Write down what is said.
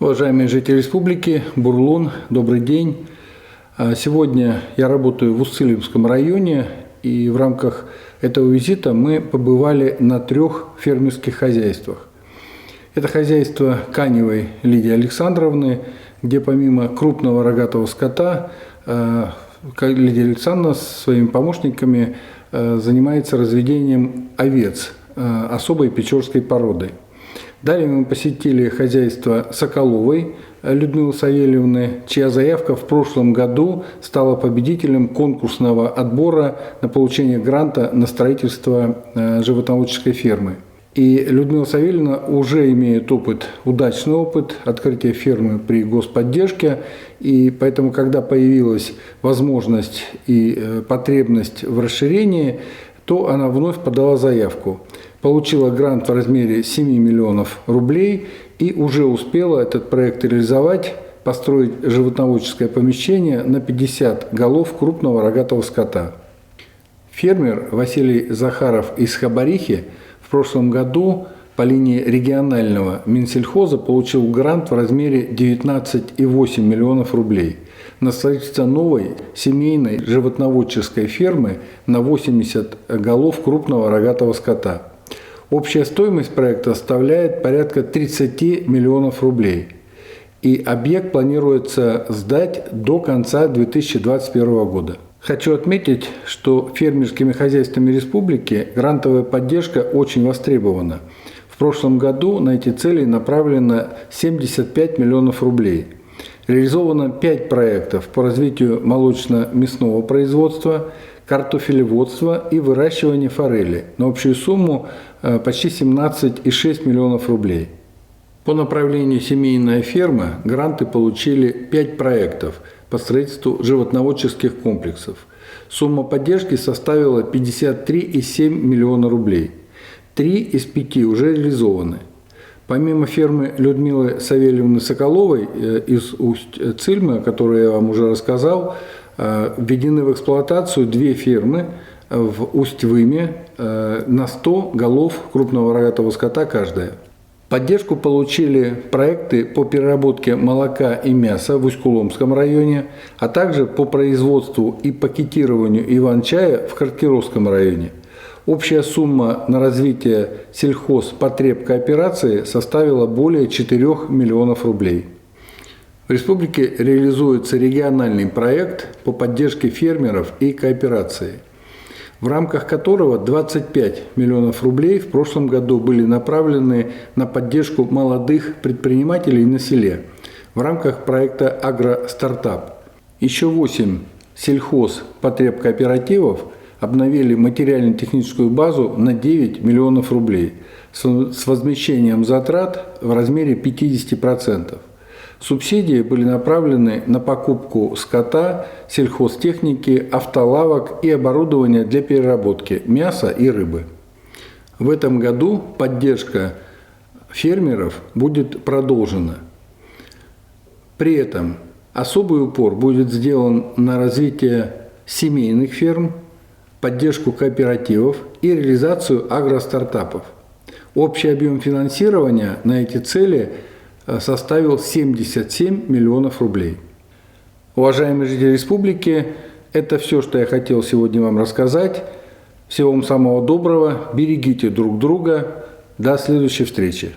Уважаемые жители республики, Бурлун, добрый день. Сегодня я работаю в Усть-Цилимском районе, и в рамках этого визита мы побывали на 3 фермерских хозяйствах. Это хозяйство Каневой Лидии Александровны, где помимо крупного рогатого скота Лидия Александровна со своими помощниками занимается разведением овец особой печорской породы. Далее мы посетили хозяйство Соколовой Людмилы Савельевны, чья заявка в прошлом году стала победителем конкурсного отбора на получение гранта на строительство животноводческой фермы. И Людмила Савельевна уже имеет удачный опыт открытия фермы при господдержке, и поэтому, когда появилась возможность и потребность в расширении, то она вновь подала заявку. Получила грант в размере 7 миллионов рублей и уже успела этот проект реализовать, построить животноводческое помещение на 50 голов крупного рогатого скота. Фермер Василий Захаров из Хабарихи в прошлом году по линии регионального Минсельхоза получил грант в размере 19,8 миллионов рублей на строительство новой семейной животноводческой фермы на 80 голов крупного рогатого скота. Общая стоимость проекта составляет порядка 30 миллионов рублей, и объект планируется сдать до конца 2021 года. Хочу отметить, что фермерскими хозяйствами республики грантовая поддержка очень востребована. В прошлом году на эти цели направлено 75 миллионов рублей. Реализовано 5 проектов по развитию молочно-мясного производства, картофелеводства и выращивания форели на общую сумму почти 17,6 миллионов рублей. По направлению «Семейная ферма» гранты получили 5 проектов по строительству животноводческих комплексов. Сумма поддержки составила 53,7 миллиона рублей. 3 из 5 уже реализованы. Помимо фермы Людмилы Савельевны Соколовой из Усть-Цильма, о которой я вам уже рассказал, введены в эксплуатацию 2 фермы в Усть-Выме на 100 голов крупного рогатого скота каждая. Поддержку получили проекты по переработке молока и мяса в Усть-Куломском районе, а также по производству и пакетированию иван-чая в Харкировском районе. Общая сумма на развитие сельхозпотребкооперации составила более 4 миллионов рублей. В республике реализуется региональный проект по поддержке фермеров и кооперации, в рамках которого 25 миллионов рублей в прошлом году были направлены на поддержку молодых предпринимателей на селе в рамках проекта «Агростартап». Еще 8 сельхозпотребкооперативов обновили материально-техническую базу на 9 миллионов рублей с возмещением затрат в размере 50%. Субсидии были направлены на покупку скота, сельхозтехники, автолавок и оборудования для переработки мяса и рыбы. В этом году поддержка фермеров будет продолжена. При этом особый упор будет сделан на развитие семейных ферм, поддержку кооперативов и реализацию агростартапов. Общий объем финансирования на эти цели составил 77 миллионов рублей. Уважаемые жители республики, это все, что я хотел сегодня вам рассказать. Всего вам самого доброго, берегите друг друга. До следующей встречи.